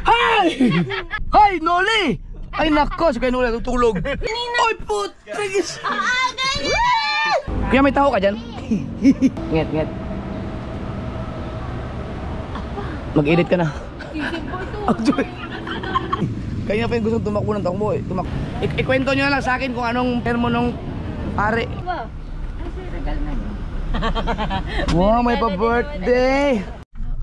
Hay! Hay, Noli! Ay nako, si kay Noli tutulog. Oy put! Trigis! Kuya, may taho ka dyan? Nget, nget. Mag-edit ka na. Kaya pa yung gusto tumakbo ng takbo eh. Ikwento nyo na lang sa akin kung anong termo nung pare. Wow, may pa-birthday!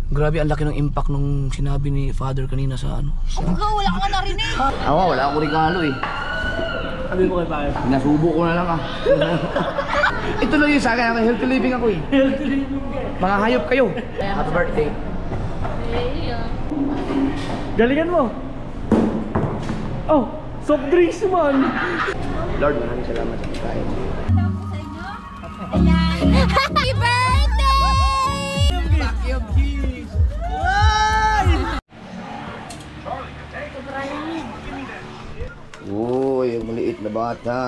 Grabe, ang laki ng impact nung sinabi ni Father kanina sa ano. Wala ka narinig. Wala akong regalo eh. Sabi ko kay pare. Nasubo ko na lang ah. Ito lang yung sa akin, healthy living ako eh. Healthy living ka. Mga hayop kayo. Happy birthday. Galingan mo. Oh, soft drinks man. Lord, maraming salamat sa pagkain. Happy birthday! Vacuum cheese! Uy, yung maliit na bata.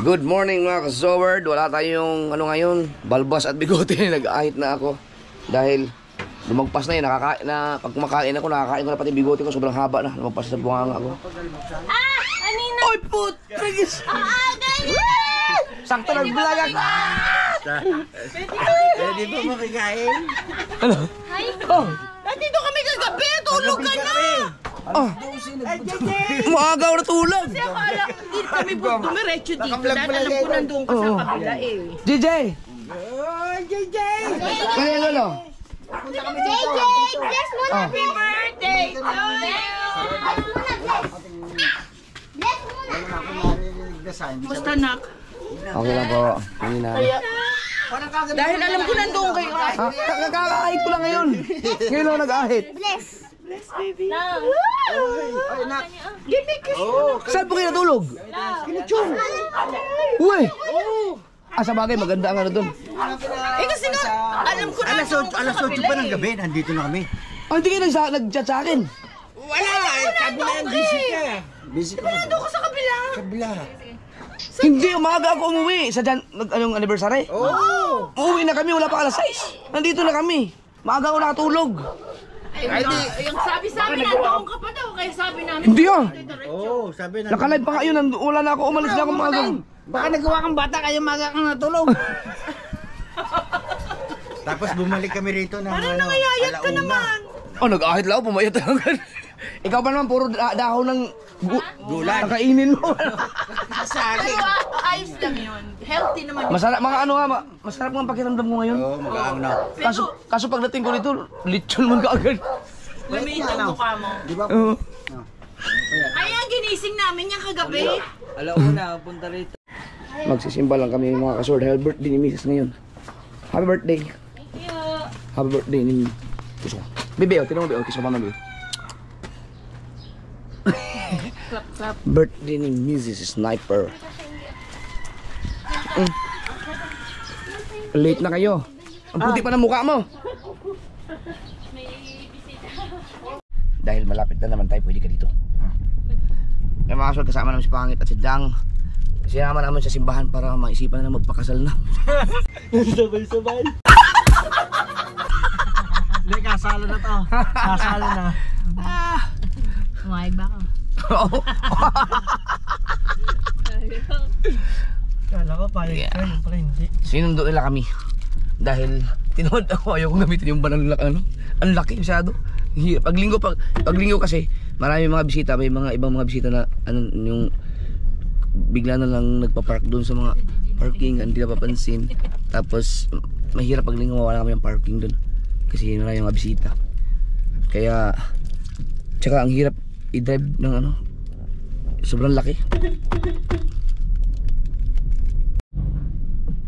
Good morning mga ka-Zoward. Wala tayong ano ngayon, balbas at bigote. Nag-ahit na ako. Dahil lumagpas na yun, pag kumakain ako, nakakain ko na pati bigote ko. Sobrang haba na, lumagpas sa bunganga ko. Anina! Oy put! Trigis! Sakto nag-vlog ako! Pwede ba makikain? Ano? Oh! Nandito kami kagabi! Tulog ka na! Oh! Maagaw na tulog! Kasi akala hindi kami dumiretso dito. Dahil alam ko nandun ka sa kabila eh. JJ! JJ! Kaya yung lolo? JJ! Bless mo na! Happy birthday to you! Bless mo na! Basta nak. Okay lang po. Hindi na. Dahil alam ko nandun kayo. Kakakahit ko lang ngayon. Ngayon lang nag-ahit. Bless! Bless baby. Give me kiss. Saan po kayo natulog? Uy! Sa bagay, maganda ang ano dun. Eh kasi nga, alam ko na Alas 8 pa ng gabi, nandito na kami. Hindi kayo nag-chat sa akin. Wala, sabi na yan, busy ka. Busy ka pa. nandun ko sa kabila. Kabila. Hindi, umaga ako umuwi. Sa anong anniversary? Oo. Uuwi na kami, wala pa alas 6. Nandito na kami. Maaga ako nakatulog. Yung sabi nandoon ka pa daw, kaya sabi namin. Hindi ah. Oo, sabi na. Nakalive pa kayo, wala na ako, umalis na ako maaga. Baka nagawa kang bata, kaya maga kang natulog. Tapos bumalik kami rito ng Nangayayat ka naman. Nag-ahit lang ako, pumayat lang. Ikaw pa naman, puro dahon ng gulan. Nakainin mo. Pero ayos lang yun. Healthy naman yun. Masarap, masarap nga pakiramdam ko ngayon. Oo, magaang na. Kaso pagdating ko dito, lechon man kaagad. Lumiit ang mukha mo. Di ba? Ay, ang ginising namin yung kagabi. Alauna, punta rito. Magsisimba lang kami mga kasord. Happy birthday ni Mrs. ngayon. Happy birthday. Thank you. Happy birthday ni Puso. Bebe, tinong bebe, kiss mo pa bebe. Clap, clap. Birthday ni Mrs. Sniper. Late na kayo. Ang puti pa ng mukha mo. Dahil malapit na naman tayo, pwede ka dito. Kaya mga kasord, kasama namin si Pangit at si Dang. Sinama naman sa simbahan para maisipan na magpakasal na. Sabay-sabay. Hindi, kasalo na to. Kasalo na. Umayag ba ako? Oo. Kala ko pala yung pala hindi. Sinundo nila kami. Dahil tinood ako, ayaw kong gamitin yung banal na ano. Ang laki masyado. Paglinggo kasi marami mga bisita, may mga ibang mga bisita na ano yung bigla na lang nagpa-park doon sa mga parking, hindi na papansin. Tapos mahirap paglinggo mawala kami ng parking doon kasi marami mga bisita. Kaya tsaka ang hirap i-drive ng ano, sobrang laki.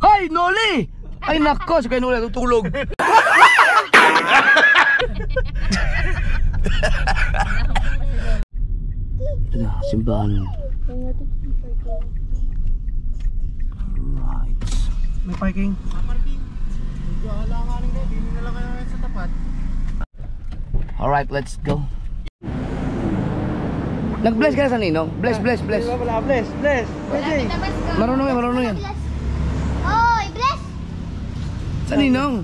Hay, Noli! Ay nako, si kay Noli tutulog. Ito na, simbahan. Right. May parking. Medyo halanganin kayo, hindi na lang kayo sa tapat. Alright, let's go. Nag-bless ka na sa Ninong? Bless. Wala, bless. Pwede. Marunong yan. Oy, bless! Sa Ninong?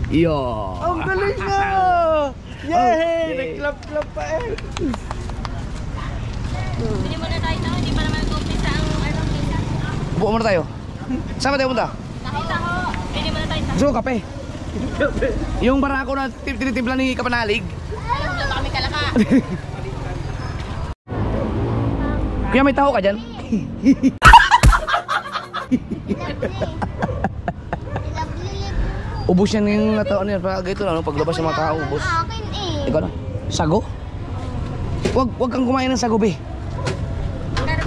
Yo. Ang galing na! Yay! Nag-clap-clap pa eh. Hindi mo na tayo na, hindi pa naman nag-umpisa ang anong isa. Buo muna tayo. Saan ba tayo punta? Nakita ko, hindi mo na tayo Gusto ko kape. Yung barako na tinitimpla ni Kapanalig. alam mo kami kalaka. Kaya may taho ka dyan? Ubus yan yung nataon niya. Pag ito na, paglabas ng mga tao, ubus. Akin eh. Ikaw na. Sago? Wag kang kumain ng sago, be. Anong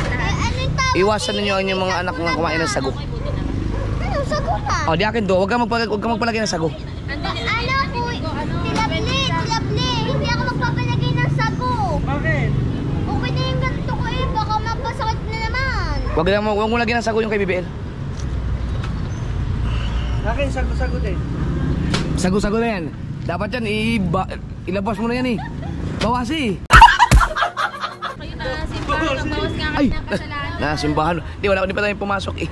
tawag? Iwasan ninyo ang inyong mga anak na kumain ng sago. Ano, sago ka? O, di akin do. Wag kang magpalagay ng sago. Ano po? Tilapli. Hindi ako magpapalagay ng sago. Bakit? Okay na yung ganito ko eh. Baka mapasakit na naman. Wag mo lagyan ng sago yung kay BBL. Akin, sagot eh. Sago-sago na yan. Dapat yan, ilabas mo na yan eh. Bawasi. Kayo na simbahan. Bawas nga Ay, kami ng kasalanan. simbahan. Hindi pa tayo pumasok eh.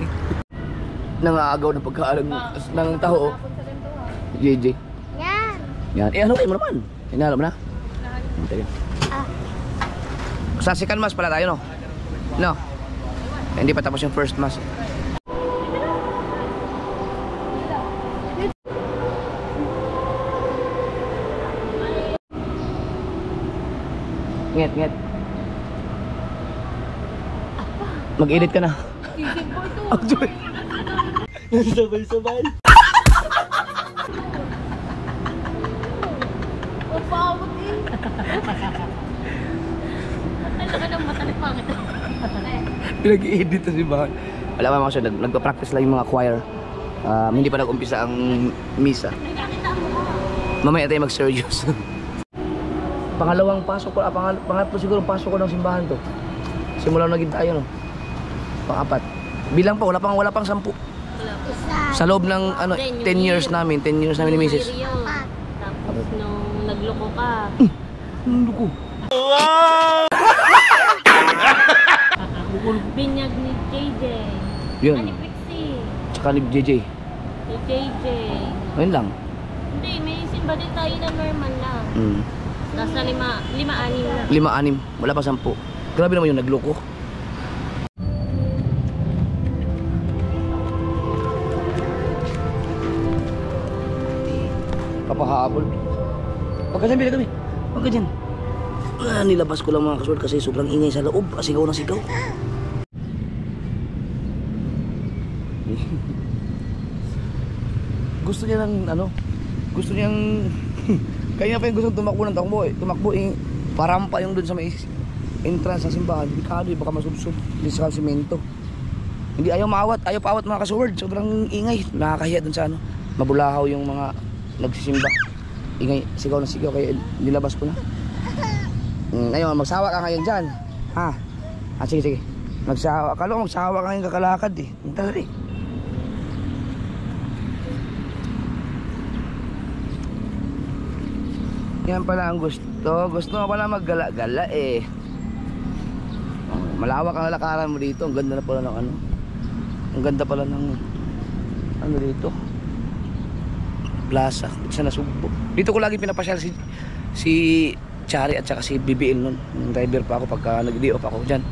Nangaagaw ng pagkaalag ng taho. JJ. Yan. Yan. Eh, ano kayo mo naman? Hinalo mo na? Hintayin. Ah. Sa second mass pala tayo, no? No? Eh, hindi pa tapos yung first mass. Nget. Mag-edit ka na. Actually. Sabay-sabay. Pawag eh. Ang laki ng mata ni Pangit. Pinag-i-edit na si Bahan. Wala pa mga siya, nagpa-practice lang yung mga choir. Hindi pa nag-umpisa ang misa. Mamaya tayo mag-serious. Pangalawang pasok ko, pangatlo siguro pasok ko ng simbahan to. Simula naging tayo, no? Pang-apat. Bilang pa, wala pang 10. Sa loob ng 10 years namin ni Mrs. Tapos nung nagloko ka. Ano ko? Binyag ni JJ. Yun. Ani Pixie. Tsaka ni JJ. Ni JJ. Ayun lang. Hindi, may simba din tayo na normal lang. Nasa 5-6 na. 5-6. Wala pa 10. Grabe naman yung nagloko. Papahabol. Huwag ka dyan, bila kami. Huwag ka dyan. Nilabas ko lang mga kasuwal kasi sobrang ingay sa loob. Sigaw na sigaw. Gusto niya ng gusto niyang kaya pa yung gusto tumakbo ng tumakbo parampa yung dun sa may entrance sa simbahan. Delikado baka masubsob sa simento. Hindi ayaw paawat mga kasuward. Sobrang ingay. Nakakahiya dun sa mabulahaw yung mga nagsisimba. Ingay, sigaw na sigaw kaya nilabas ko na. Ngayon, magsawa ka ngayon dyan. Ha? Sige. Magsawa ka ngayon kakalakad eh. Tara eh. Yan pala ang gusto. Gusto mo pala maggala-gala eh. Malawak ang lakaran mo dito. Ang ganda na pala ng Ang ganda pala ng dito. Plaza. Sa Nasugbo. Dito ko lagi pinapasyal si Chari at saka si BBL nun. Yung driver pa ako pagka nag-day-off ako dyan.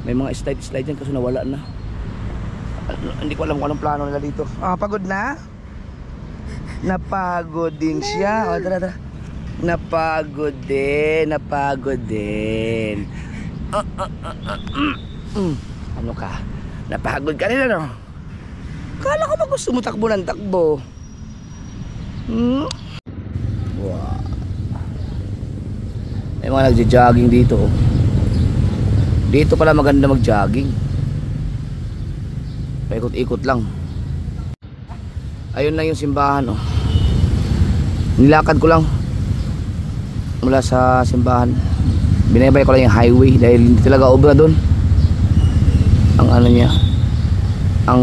May mga slide dyan kasi nawala na. Hindi ko alam kung anong plano nila dito. Pagod na? Napagod din siya. Tara. Napagod din. Ano ka? Napagod ka rin ano? Kala ko ba gusto mo takbo ng takbo? Wow. May mga nagja-jogging dito. Dito pala maganda mag-jogging. Paikot-ikot lang. Ayun na yung simbahan Nilakad ko lang mula sa simbahan. Binabay ko lang yung highway dahil hindi talaga obra doon. Ang niya. Ang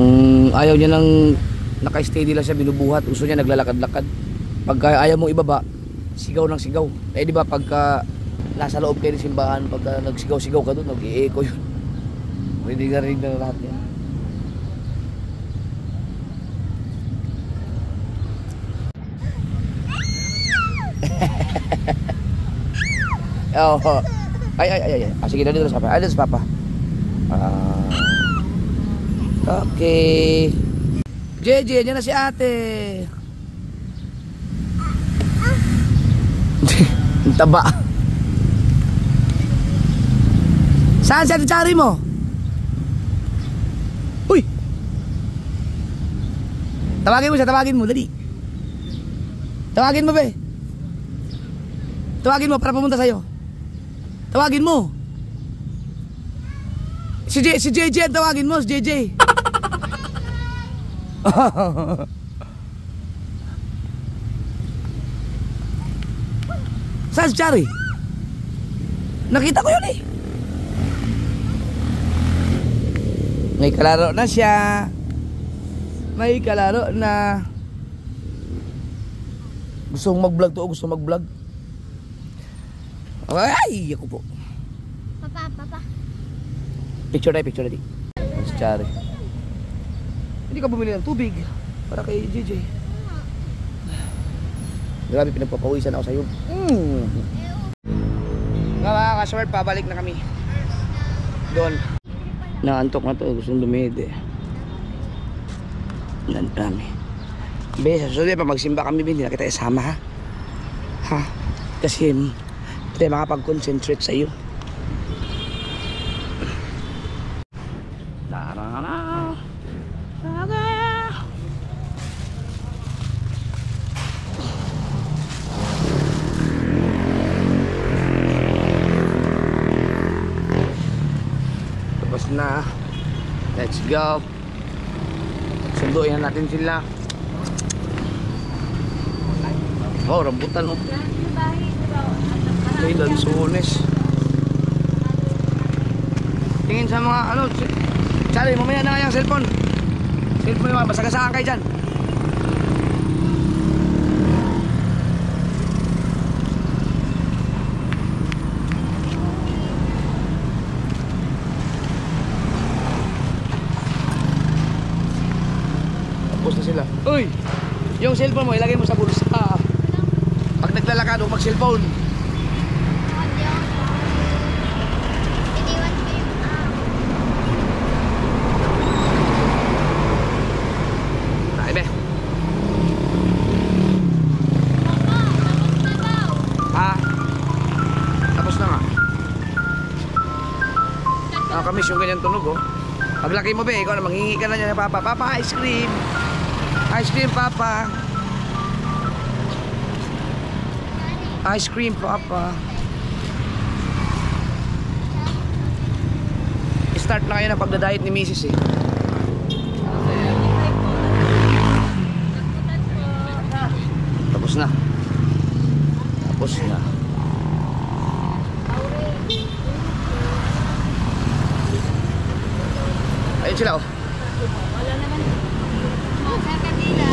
ayaw niya ng naka-steady lang siya, binubuhat. Gusto niya naglalakad-lakad. Pagka ayaw mong ibaba, sigaw ng sigaw. Eh di ba pagka nasa loob kayo ng simbahan, pagka nagsigaw-sigaw ka doon, nag-i-echo yun. Pwede ka rin na lahat yan. Oh. Ay. Sige, dito sa papa. Ay, dito sa papa. Okay. JJ, yan na si ate. Ang taba. Saan si ate Chari mo? Uy! Tawagin mo siya, tawagin mo, dali. Tawagin mo, be. Tawagin mo para pumunta sa'yo. Tawagin mo. Si JJ, tawagin mo, si JJ. Saan si Chari? Nakita ko yun eh. May kalaro na siya. May kalaro na. Gusto mong mag-vlog to o gusto mong mag-vlog? Ay, ako po. Papa. Picture na. Si Chari. Hindi ka bumili ng tubig para kay JJ. Grabe, pinagpapawisan ako sa'yo. Mga ka-short, pabalik na kami. Doon. Naantok na to, gusto nang dumede. Yan kami. Be, sa susunod pa magsimba kami, hindi na kita isama ha. Ha? Kasi hindi makapag-concentrate sa iyo. Tapos na. Let's go. Sunduin na natin sila. Oh, rambutan oh. Kailan sunes. Tingin sa mga ano. Chari, mamaya na yung cellphone. Cellphone yung masagasaan kayo dyan. Tapos na sila. Uy! Yung cellphone mo, ilagay mo sa bulsa. Pag naglalakad, huwag mag-cellphone. Nakakamiss yung ganyan tunog oh. Paglaki mo be, ikaw na manghingi ka na niya ng papa. Papa, ice cream. Ice cream, papa. Ice cream, papa. Start na kayo na pagda-diet ni Mrs. eh. Tapos na. Tapos na. Ayun sila oh. Wala naman. Sa kanila.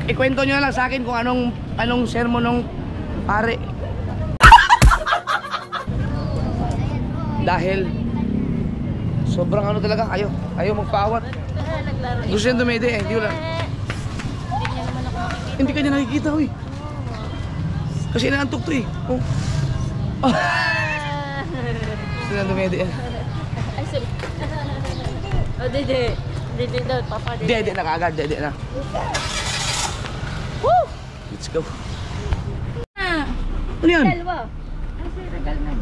Ikwento nyo na lang sa akin kung anong sermon ng pare. Dahil sobrang ano talaga ayaw magpaawat. Gusto nyo dumede eh, hindi wala. Hindi ka niya nakikita eh. Kasi inaantok to eh. Oh. Gusto nyo dumede eh. Ay, sorry. Oh, dede. Dede daw, papa. Dede na kaagad, dede na. Woo! Let's go. Ano yan? Dalawa. Ay, sir, regal na.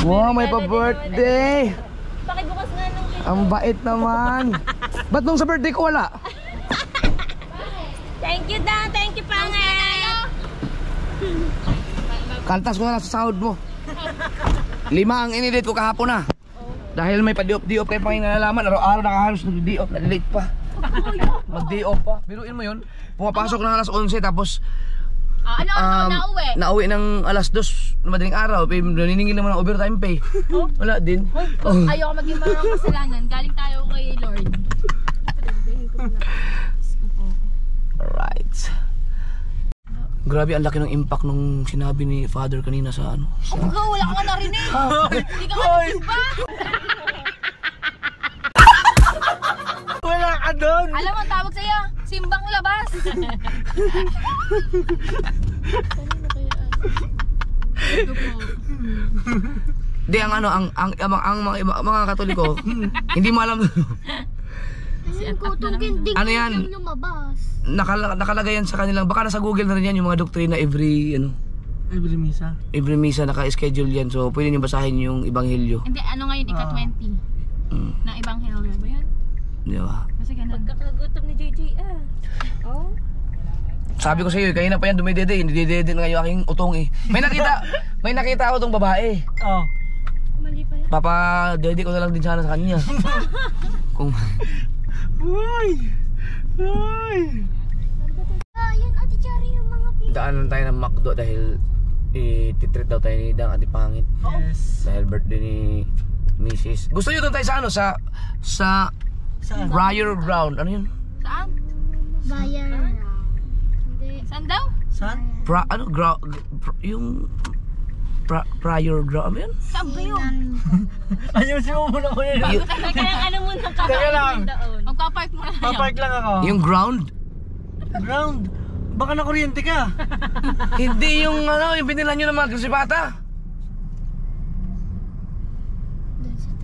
Wow, may pa-birthday. Pakibukas nga nung cake. Ang bait naman. Ba't nung sa birthday ko wala? Thank you, Dan. Thank you, Pangay. Kantas ko na lang sa sahod mo. 5 ang inedit ko kahapon na. Dahil may pa-diop-diop kayo pang nalalaman. Araw-araw nakahalos nag-diop. Nalilate pa. Mag-diop pa. Biruin mo yun. Pumapasok ng alas 11 tapos Nauwi? nauwi ng alas 2 na madaling araw. Naniningin naman ng overtime pay. Wala din. Ayoko maging marang kasalanan. Galing tayo kay Lord. Alright. Grabe, ang laki ng impact nung sinabi ni Father kanina sa ano. Wala ka nga narinig. Hindi ka nga nagsuba. Wala ka doon. Alam mo, tawag sa'yo, simbang labas. Di ang ano, ang mga Katoliko, hindi mo alam. Ano yan? Nakalagay yan sa kanilang, baka nasa Google na rin yan yung mga doktrina every misa naka-schedule yan. So pwede niyo basahin yung Ebanghelyo. Hindi, ano ngayon, ika-20 ng Ebanghelyo ba yun? Di ba? Kasi ganun. Pagkakagutom ni JJ Oh? Sabi ko sa iyo, kanina pa yan dumidede, hindi na ngayon aking utong eh. May nakita ako tong babae. Mali pala. Papa-dede ko na lang din sana sa kanya. Kung Ayun, Ate Chari, yung mga daanan tayo ng McDo dahil ititreat daw tayo ni Dang Ate Pangit. Yes. Dahil birthday ni Mrs. Gusto nyo doon tayo sa ano? Sa Briar Ground. Ano yun? Saan? Bayan. Hindi. Saan daw? Saan? Yung Briar Ground. Ano yun? Saan ba yun? Ayusin mo muna ko yun. Kaya ano muna Teka lang. doon. Magpa-park muna tayo. Papark lang ako. Yung ground? Ground. Baka nakuryente ka. Hindi yung ano, yung binilan nyo ng mga krisipata.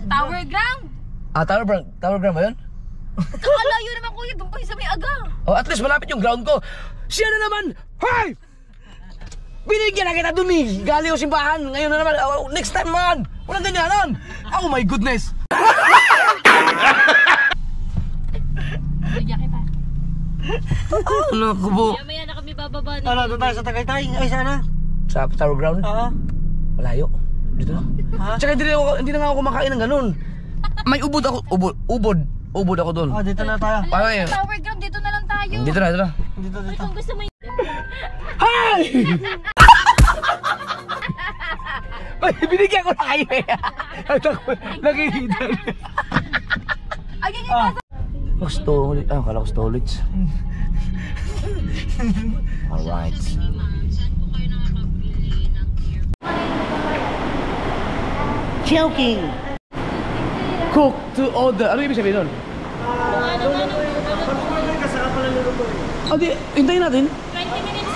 Tower ground? Tower Ground ba yun? Kakalayo naman kuya, doon pa yung sa may aga. Oh, at least malapit yung ground ko. Siya na naman! Hey! Binigyan na kita dun eh! Gali o simbahan! Ngayon na naman, next time man! Walang ganyanan! Oh my goodness! Bigyan kita. Ano, kubo? Maya na kami bababa na. Ano, doon tayo sa Tagaytay. Ay, sana? Sa Tower Ground? Oo. Malayo. Dito na. Ha? Tsaka hindi na nga ako kumakain ng ganun. May ubod ako ako doon. Dito na tayo. Paano yun? Tower ground, dito na lang tayo. Dito na. Dito. Kung gusto mo Hi! Ay, binigyan ko na kayo eh. Nakikita. Ayun yung Stolit. Kala ko stolits. Alright. Joking! Cook to order. Ano ibig sabihin nun? Pag-order ka, saka pala lulutuin. Di, hintayin natin. 20 minutes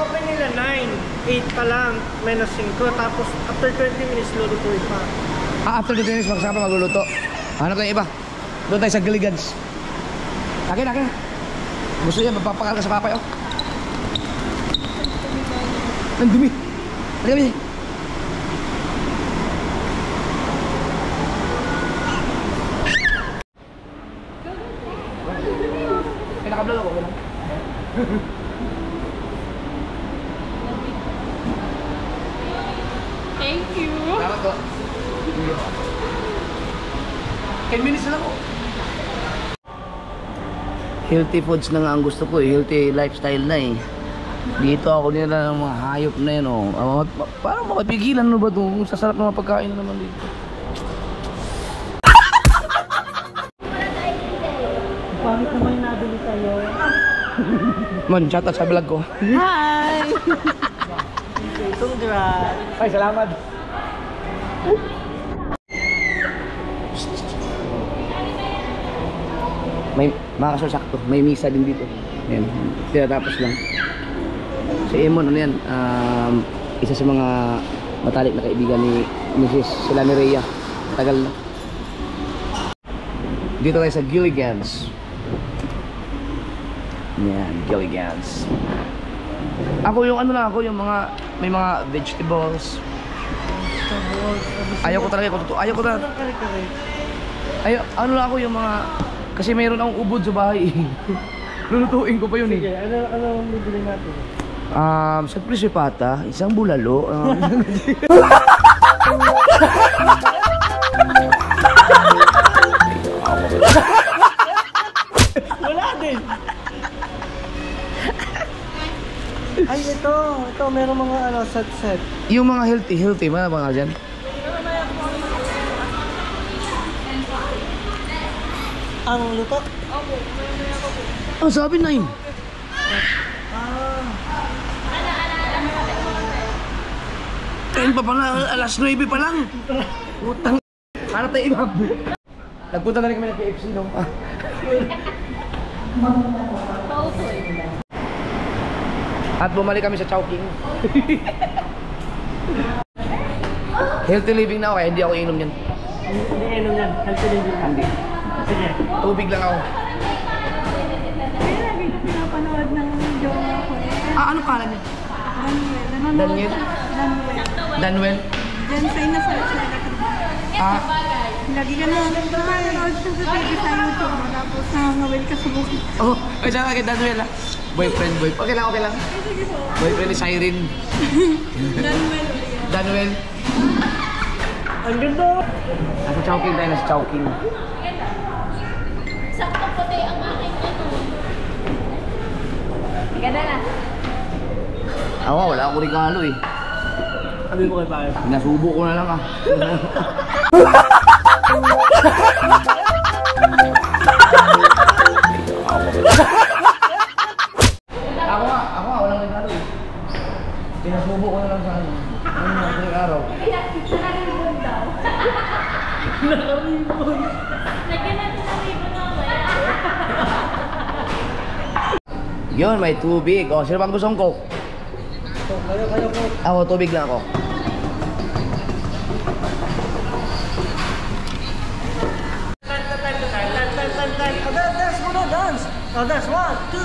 Open nila 9. 8 pa lang. Minus 5. Tapos after 20 minutes, lulutuin pa. After the tennis, magsama magluluto. Hanap tayo iba. Doon tayo sa Gilligan's. Akin. Gusto niya, magpapakal ka sa papay, oh. Ang dumi. Halika, naka-vlog ako, wala. Thank you. Salamat po. 10 minutes na ako. Healthy foods na nga ang gusto ko eh. Healthy lifestyle na eh. Dito ako nila ng mga hayop na yun oh. Parang makapigilan ano ba ito? Sasarap ng mga pagkain na naman dito. Bakit naman yung nabili sa'yo? Man, shout out sa vlog ko. Hi! Congrats! Ay, salamat. May makasasakto, may misa din dito. Ayan, tinatapos lang. Si Emon, ano yan, isa sa mga matalik na kaibigan ni Mrs. sila ni Rhea. Tagal na. Dito tayo sa Gilligan's. Yan, Gilligan's. Ako yung ano lang, ako yung mga, may mga vegetables. Ayaw ko talaga, ayaw ko talaga. Ano lang ako yung mga, kasi mayroon akong ubod sa bahay. Lulutuin ko pa yun eh. Sige, ano ang bibili natin? Sa prisipata, isang bulalo. Wala din! Ay, ito, meron mga ano, set. Yung mga healthy, mga mga dyan. Ang luto? Oh, sabi 9. Kain pa pala, alas 9 pa lang. Utang. Hanap tayo iba. Nagpunta na rin kami ng KFC no. Pautoy. At bumalik kami sa Chowking. Healthy living na ako kaya hindi ako inom yan. Hindi inom yan. Healthy living. Hindi. Sige. Tubig lang ako. Kaya lagi ko pinapanood ng jowa ko eh. Ano pala niya? Daniel. Danuel? Diyan sa ina-search na Ah, lagi ka na pinapanood siya sa TV sa YouTube mo. Tapos nangangawil ka sa bukid. oh, ay saan kay Danuel ah? Boyfriend. Okay lang, okay lang. Boyfriend ni Cyrene. Daniel. Danuel. Ang ganda. Nasa Chowking tayo, nasa Chowking. Sakto puti ang aking ano. Ganda na. Ako, wala akong regalo eh. Sabi ko kay Payo. Nasubo ko na lang ah. Ako nga, walang regalo eh. Pinasubo ko na lang sa ano. Ano araw. Lagyan natin ng ribbon mamaya. Yun, may tubig. O, sino bang gustong coke? Kayo po. Ako, tubig lang ako. Time. Oh, dance mo na, dance. Oh, dance. 1, 2, 1, 2,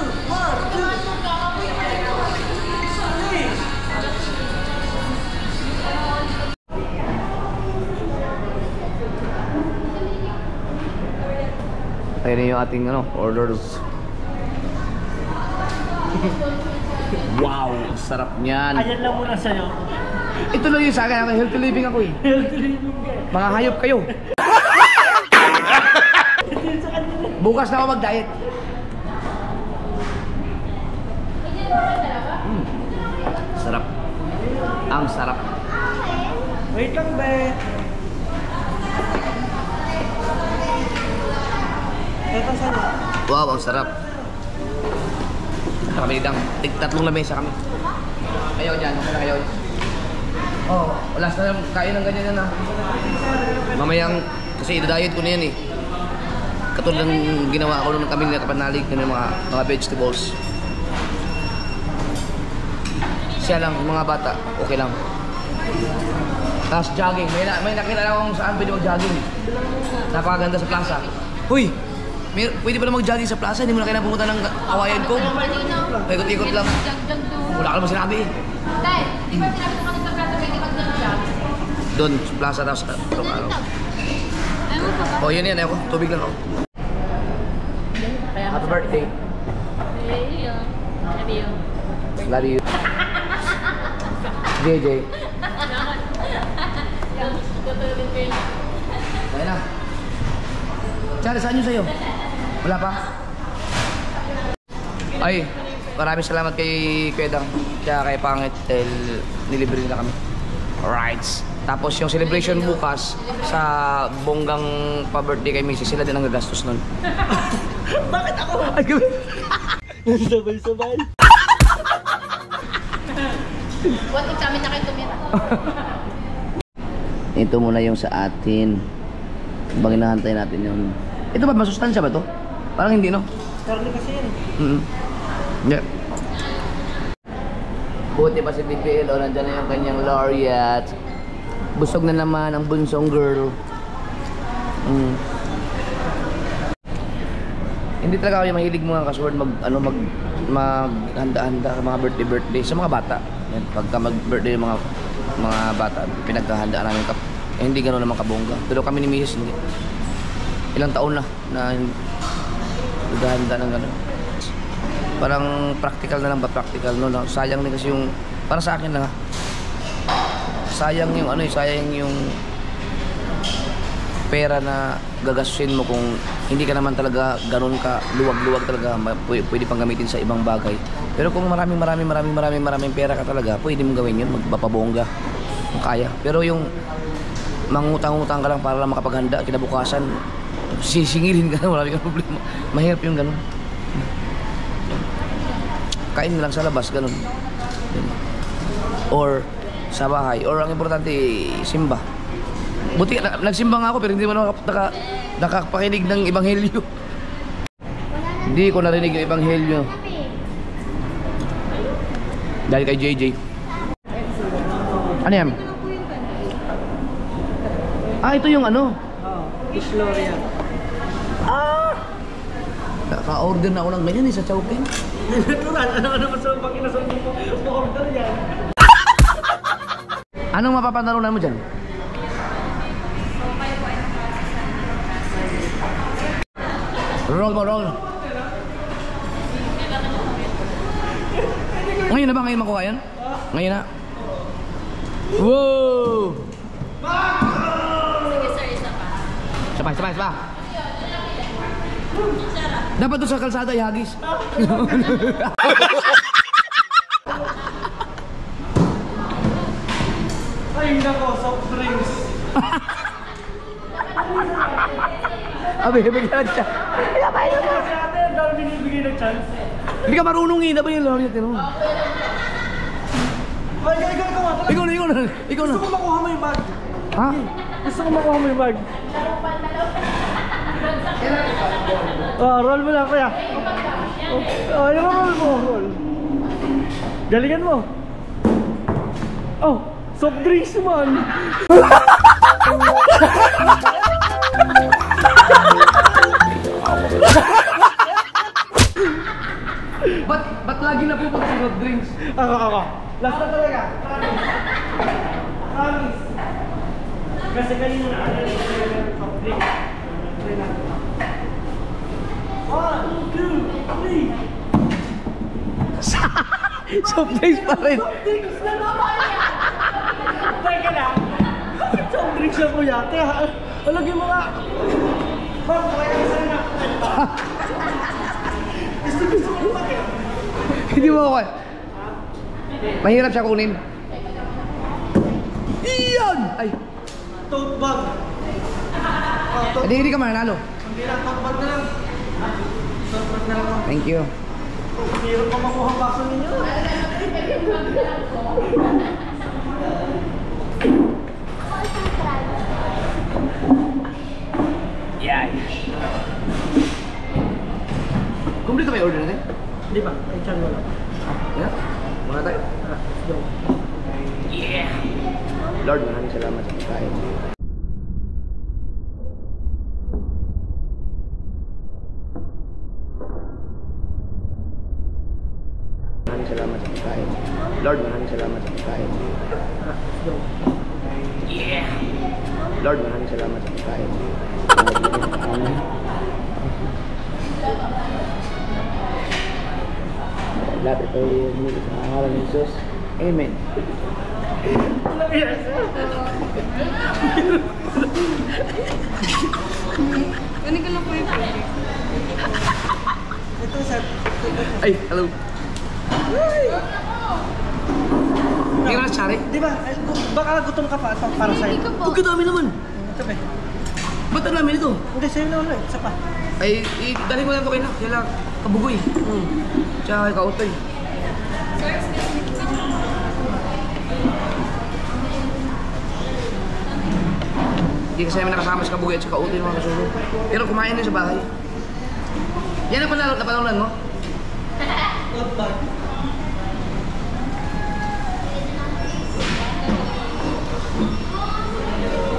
3. Ayun yung ating ano, orders. Wow, sarap niyan. Ayan lang muna sa'yo. Ito lang yung sa akin, ako healthy living ako eh. Healthy living ka. Mga hayop kayo. Bukas na ako mag-diet. Sarap. Ang sarap. Wait lang, be. Ito sa'yo. Wow, ang sarap. Kami dang tatlong lamesa kami. Ayaw dyan, okay na kayo. Oh, last na lang kain ng ganyan na. Mamayang, kasi i-diet ko na yan eh. Katulad ng ginawa ko nung kami nakapanalig ng mga vegetables. Siya lang, yung mga bata, okay lang. Tapos jogging, may nakita lang akong saan pwede mag-jogging. Napakaganda sa plaza. Huy! Pwede pala mag-jogging sa plaza, hindi mo na kailangan pumunta ng Kawayan Cove. Ikot-ikot lang. Wala ka naman sinabi eh. Dahil, di ba sinabi ko kami sa plaza pwede mag-jog? Doon, sa plaza tapos itong araw. Oh, yun yan, ako. Tubig lang ako. Happy birthday. Sabi yun. Love you. JJ. Tutulin ko yun. Kaya na. Charlie, saan yun sa'yo? Wala pa? Ay, maraming salamat kay Kuya Dang. Kaya kay Pangit dahil nilibre nila kami. Alright. Tapos yung celebration bukas sa bonggang pa-birthday kay Mrs. Sila din ang gagastos nun. Bakit ako? Ay, gabi. Sabay-sabay. What if kami na kayo tumira? Ito muna yung sa atin. Bang hinahantay natin yun. Ito ba, masustansya ba to? Parang hindi, no? Karne kasi yan. Yeah. Buti pa si BPL o nandyan na yung kanyang laureate. Busog na naman ang bunsong girl. Hindi talaga ako yung mahilig mga kasword maghanda-handa mga birthday sa mga bata. Yan, pagka mag-birthday yung mga bata, pinaghahandaan namin hindi gano'n naman kabongga. Pero kami ni Mrs. hindi. Ilang taon na naghahanda ng gano'n. Parang practical na lang ba? Practical, no? Sayang din kasi yung, para sa akin lang ha. Sayang yung sayang yung pera na gagastusin mo kung hindi ka naman talaga ganun ka luwag-luwag talaga, pwede pang gamitin sa ibang bagay. Pero kung maraming pera ka talaga, pwede mong gawin yun, magpapabongga kung kaya. Pero yung mangutang-utang ka lang para lang makapaghanda, kinabukasan sisingilin ka na, wala kang problema. Mahirap yung ganun. Kain lang sa labas, ganun. Or sa bahay, or ang importante, simba. Buti, nagsimba nga ako pero hindi mo nakapakinig ng ebanghelyo. Hindi ko narinig yung ebanghelyo. Dahil kay JJ. Ano yan? Ah, ito yung ano? Fish Gloria. Naka-order na ako ng ganyan sa Chowking. Natural, ano gusto mo pag inasal mo order yan? Anong mapapanalunan mo dyan? Roll mo, roll. Ngayon na ba? Ngayon makuha yan? Ngayon na? Wow! Sige sir, isa pa. Sabay. Dapat doon sa kalsada, ihagis. Ay, nako, soft drinks. Abi, bigyan siya. Kasi ate, ang dami binibigay ng chance. Hindi ka marunong ina ba yung lorya? Ay, ikaw nga. Ikaw na. Gusto ko makuha mo yung bag. Ha? Gusto ko makuha mo yung bag. Roll mo lang, kuya. Yung roll mo, roll. Galingan mo. Oh, soft drinks man. Ba't lagi na po pag soft drinks? Ako. Last na talaga. Promise. Kasi kanina na ano yung soft drinks. 1, 2, 3. Soft drinks pa rin. Teka lang. Bakit soft drinks na kuya? Kaya, alagyan mo nga. Ma'am, kaya sana. Gusto mo bakit? Hindi mo ako. Mahirap siya kunin. Iyan! Ay, Tote bag. hindi ka mananalo. Hindi lang, tote bag na lang. Tote bag na lang. Thank you. Hirap pa makuha ang baso ninyo. Yan. Kumplito ba yung order natin? Di ba? Ay, chan mo lang. Yeah. Muna tayo. Let's go. Yeah. Lord, maraming salamat sa pagkain. Maraming salamat sa pagkain. Lord, maraming salamat sa pagkain. Let's go. Yeah. Lord, maraming salamat sa pagkain. Amen. Lahat ito yung sa ngalan ni Jesus. Amen. Ganun ka lang po yung pwede. Ito, sir. Ay, hello. Hindi ka na tsari? Di ba? Ay, baka gutom ka pa. Ito, para sa'yo. Huwag ka dami naman. Sabi. Ba't ang dami nito? Hindi, sa'yo na ulit. Isa pa. Ay, dali ko lang ito kayo na. Kabugoy. Tsaka kay Kautoy. Sir, excuse me. Hindi kasi namin nakasama sa Kabugoy at sa Kautoy mga kasulong. Pero kumain din sa bahay. Yan ang napanalunan mo? Tote bag.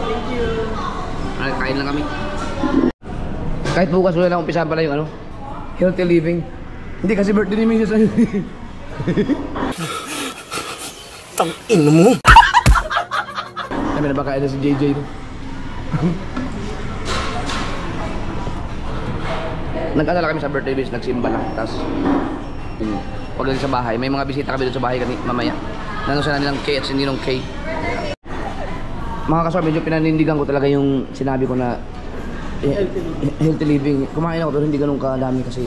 Thank you. Ay, kain lang kami. Kahit bukas wala na umpisahan pala yung ano, healthy living. Hindi kasi birthday ni Mrs. Tang-in mo. Kami na ba kain na si JJ to? Nag-alala kami sa birthday bis, nagsimba lang. Tapos, pagdating sa bahay, may mga bisita kami doon sa bahay mamaya. Nanusan na nilang K at sininong K. Mga kasama, medyo pinanindigan ko talaga yung sinabi ko na healthy living. Kumain ako pero hindi ganun kadami kasi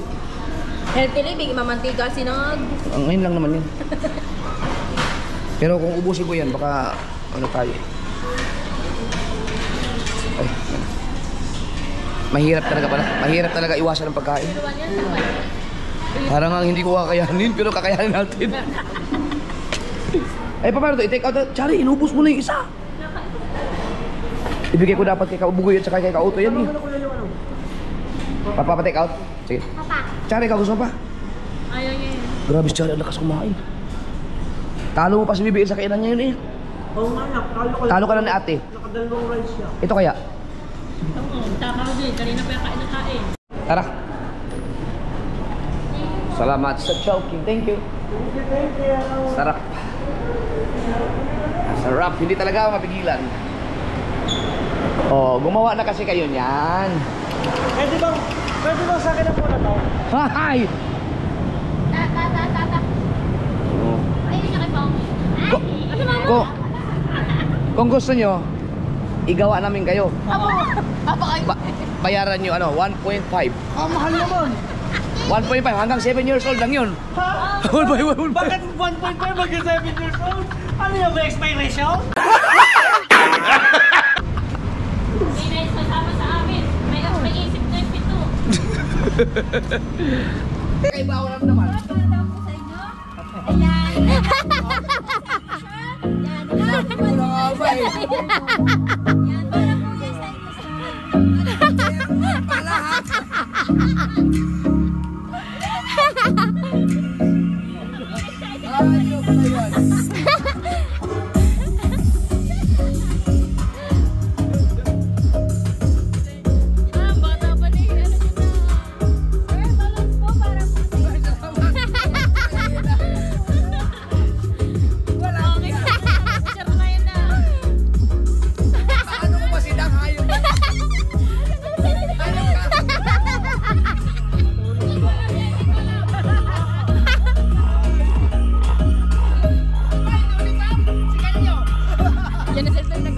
Healthy living, mamantika, sinag. ngayon lang naman yun. Pero kung ubusin ko yan, baka ano tayo. Ay, yan. Mahirap talaga pala. Mahirap talaga iwasan ng pagkain. Parang nga hindi ko kakayanin pero kakayanin natin. Ay, paano to? I-take out. Chari, inubos mo na yung isa. Ibigay ko dapat kay Kaubugoy at saka kay Kauto yan eh. Papapa-take out? Sige. Papa. Chari, ikaw gusto mo pa? Ayaw niya yun. Grabe si Chari, ang lakas kumain. Talo mo pa si BBL sa kainan niya yun eh. Oo nga, Talo ka na ni ate. Nakadalawang rice siya. Ito kaya? Oo, tama din. Kanina pa yung kain na kain. Tara. Salamat sa Chowking. Thank you. Thank you. Sarap. Sarap. Hindi talaga mapigilan. Oh, gumawa na kasi kayo niyan. Pwede bang sa akin ang muna to? Hi! Ta. Oh. Ayun niya kay Pong. Kung gusto nyo, igawa namin kayo. Papa kayo. Bayaran nyo ano, 1.5. Mahal naman. 1.5 hanggang 7 years old lang yun. Bakit 1.5 hanggang 7 years old? Ano yung expiration? May nais kasama sa amin. May isip na yung pito. Kay bawal naman.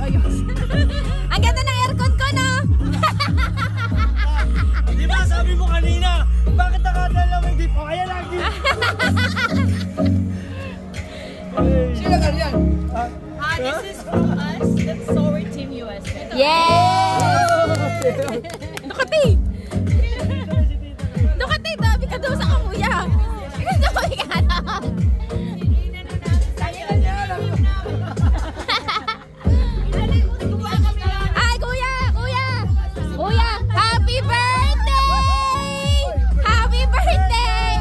Ang ganda ng aircon ko, no? Di ba sabi mo kanina, bakit nakadala mo hindi po? Kaya lang din. Sino ka yan? This is from us, the Sour Team USA. Yay! Dukati! Dukati, dabi ka daw sa kamuya. Dabi ka daw. Ay, kuya! Kuya! Happy birthday! Happy birthday!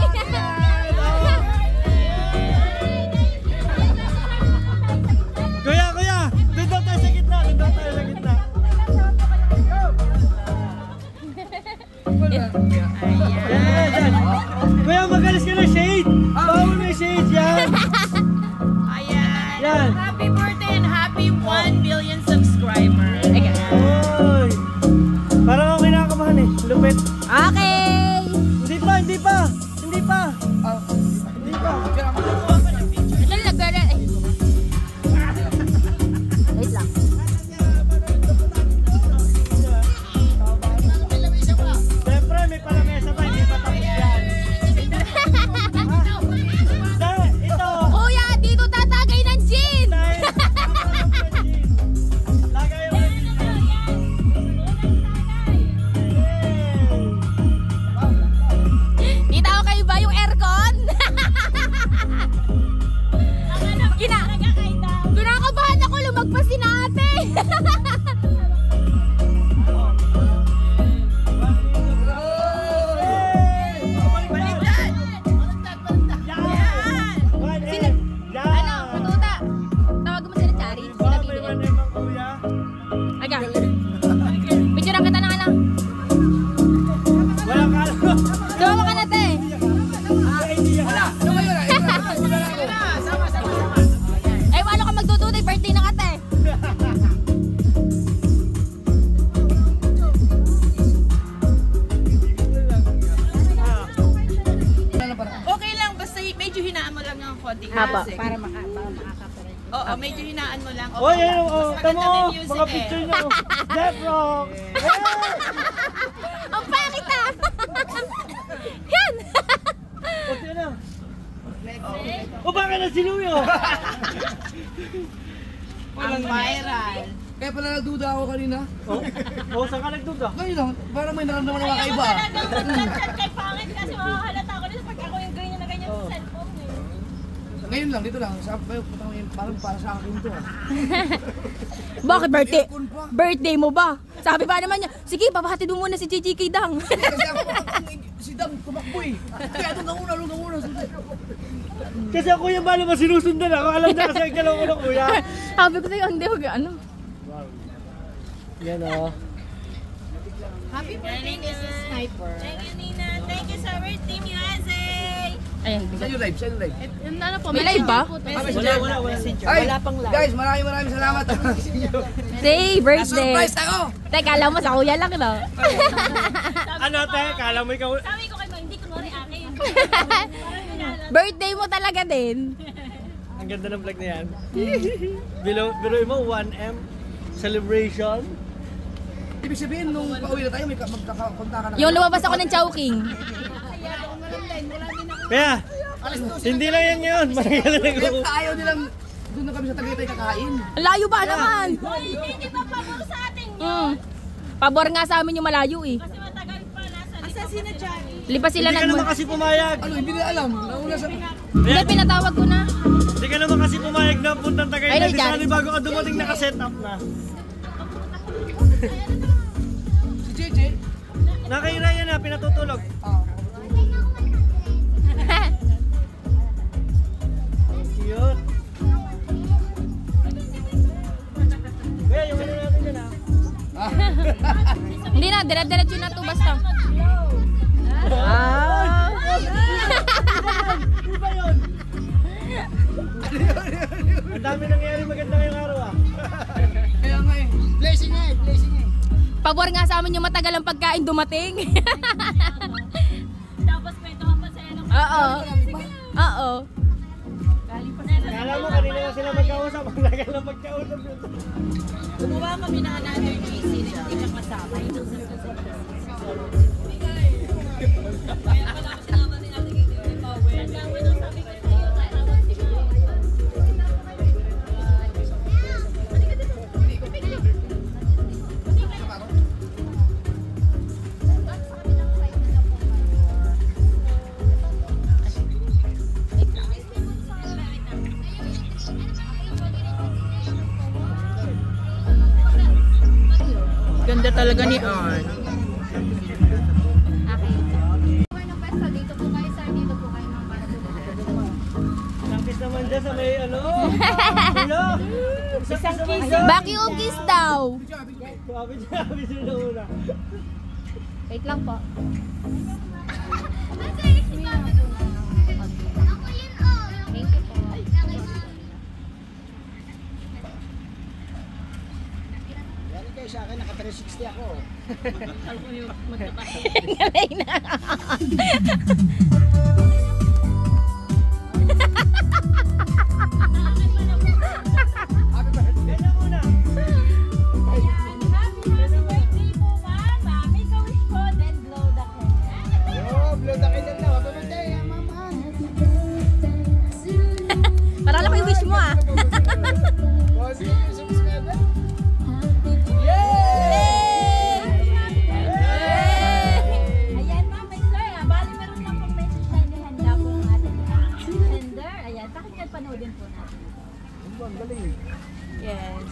Kuya! Doon daw tayo sa gitna. Yan. Kuya, magalis ka ng shade. Bawal may shade yan. Ayan. Yan. Happy birthday and happy 1 million subscribers. Oy. Parang ako kinakabahan eh. Lupit. Okay. Hindi pa. Ito nagkala. Wait lang. Siyempre, may palamesa pa. Hindi pa tapos yan. Ito. Kuya, dito tatagay ng gin. Lagay mo. Kita ko kayo ba yung aircon? Kinakabahan ako, lumagpas si ate. Ano, matuta. Tawag mo sila Chari. Sila Bibili. Aga. Picture ang kata na lang. Wala ka alam. Sumama ka na, te. Eh, paano ka magtututoy? Birthday na ka, te. Okay lang, basta medyo hinaan mo lang ng konting music. Para makaka-copyright. Oo, medyo hinaan mo lang. Oy, Okay lang. oh, Mas tamo, maganda yung music mga picture eh. nyo. Jeff Rock. Ang pangit ah! Yan! Okay na. O bakit na sinuyo? Ang viral. Kaya pala nagduda ako kanina. O, saan ka nagduga? Ngayon lang, parang may naramdaman na kakaiba. Kay pangit kasi makahalata ako dito pag ako yung ganyan na ganyan sa cellphone eh. Ngayon lang, dito lang. Parang para sa akin to. Bakit birthday? Birthday mo ba? Sabi ba naman niya, sige, papahatid mo muna si Gigi kay Dang. Kasi ako si Dang tumakbo eh. Kaya doon ka muna. Kasi ako yung bala mo sinusundan ako. Alam na kasi ang galaw ko ng kuya. Sabi ko sa'yo, hindi, huwag ano. Yan o. Happy birthday, Mrs. Sniper. Thank you, Nina. Thank you sa birthday, USA. Ayan, Saan yung live? Ano po? may live ba? Wala. Ay, guys, maraming salamat. Say, birthday. Na-surprise ako. Teka, alam mo, sa kuya lang, no? Ano, te? Kala mo ikaw... Sabi ko kay Mo, hindi ko nori akin. Birthday mo talaga din. Ang ganda ng vlog na yan. Biruin mo, 1M celebration. Ibig sabihin, nung pauwi na tayo, may magkakapunta ka na. Yung lumabas ako ng Chowking. Kaya, hindi lang yan yun. Marami na nag-upo. Ayaw nilang, doon na kami sa Tagaytay kakain. Ang layo ba naman? Hindi ba pabor sa atin yun? Pabor nga sa amin yung malayo eh. Kasi matagal pa nasa Asa sina Johnny? Lipas sila Hindi ka naman nag... kasi pumayag. Ano, hindi na alam. Nauna sa... Hindi, pinatawag ko na. Hindi ka naman kasi pumayag na puntang Ay, Tagaytay. Di dyan. sana bago ka dumating naka-set up na. Si Jeje. Nakaira yan na, pinatutulog. Cute. Kaya yung ano natin yun ha. Hindi na, dire-diretso na to basta. Di ba yun? Ang dami nangyari maganda ngayong araw ah. Kaya nga eh. Blessing eh. Pabor nga sa amin yung matagal ang pagkain dumating. Tapos kwentuhan pa sa'yo ng Oo. Oo. Kala mo kanina na sila magkausap. Ang lagal na magkausap yun. Gumawa kami ng another GC na hindi ka kasama. Ganda talaga ni Ann. Nakis naman dyan sa may ano. Kuya. Isang kiss. Vacuum kiss daw. Sabi sila na una. Wait lang po. Sa akin, naka 360 ako. Galing na. Kaya muna. Happy birthday po, Mama. Make a wish po, then blow the candle. Oh, blow the candle na. Happy birthday, mama. Para lang yung wish mo ah. Ayan, Ma'am, may sir. Bali, meron lang pong message tayo na handa po ang ating sender. Ayan, pakinggan panoodin po natin. Yes.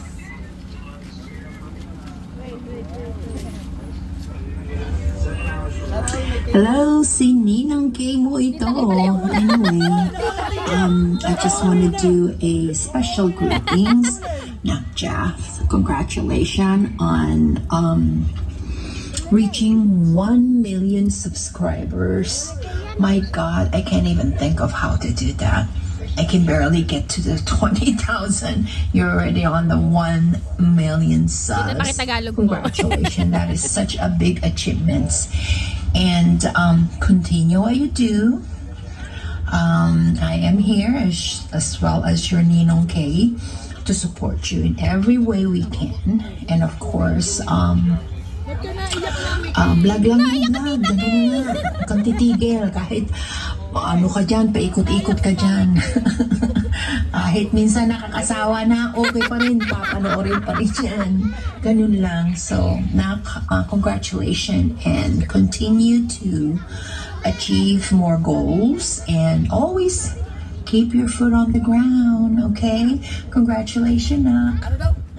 Hello, si Ninang K mo ito. Anyway, I just want to do a special greetings. Now, Jeff, congratulations on reaching 1 million subscribers. My God, I can't even think of how to do that. I can barely get to the 20,000. You're already on the 1 million subs. Congratulations. That is such a big achievement. And continue what you do. I am here as well as your Ninong K to support you in every way we can. And of course, vlog lang yung vlog. Ganun nga. Kang titigil. Kahit ano ka dyan, paikot-ikot ka dyan. Kahit minsan nakakasawa na, okay pa rin. Papanoorin pa rin dyan. Ganun lang. So, congratulations and continue to achieve more goals and always keep your foot on the ground, okay? Congratulations, Nak.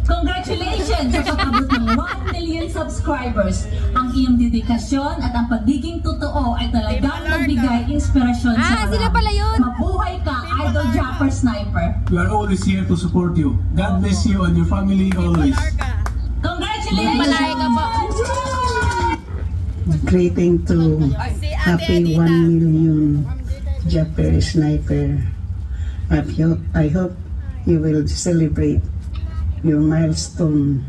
Congratulations sa pag-abot ng 1 million subscribers. Ang iyong dedikasyon at ang pagiging totoo ay talagang magbigay inspirasyon sa sila marami. pala yun. Mabuhay ka, Idol Japper Sniper. We are always here to support you. God bless you and your family always. Congratulations! Malaya ka po. Greeting to happy 1 million Japper Sniper. I hope you will celebrate your milestone.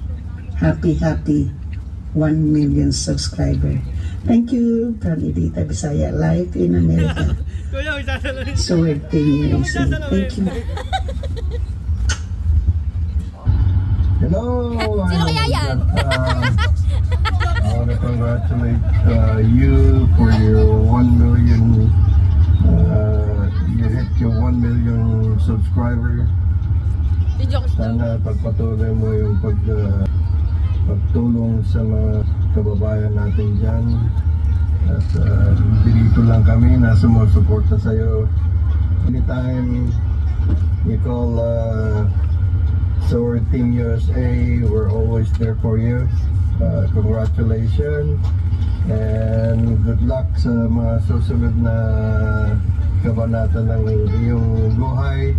Happy 1 million subscriber. Thank you from Edita Bisaya, live in America. Sword Team Racing. Thank you. Hello. Sino kaya yan? I want to congratulate you for your 1 million. You hit your 1 million subscriber. Sana pagpatuloy mo yung pagtulong sa mga kababayan natin dyan. At dito lang kami na sumusuporta sa'yo. Anytime you call Sword Team USA, we're always there for you. Congratulations and good luck sa mga susunod na kabanata ng iyong buhay.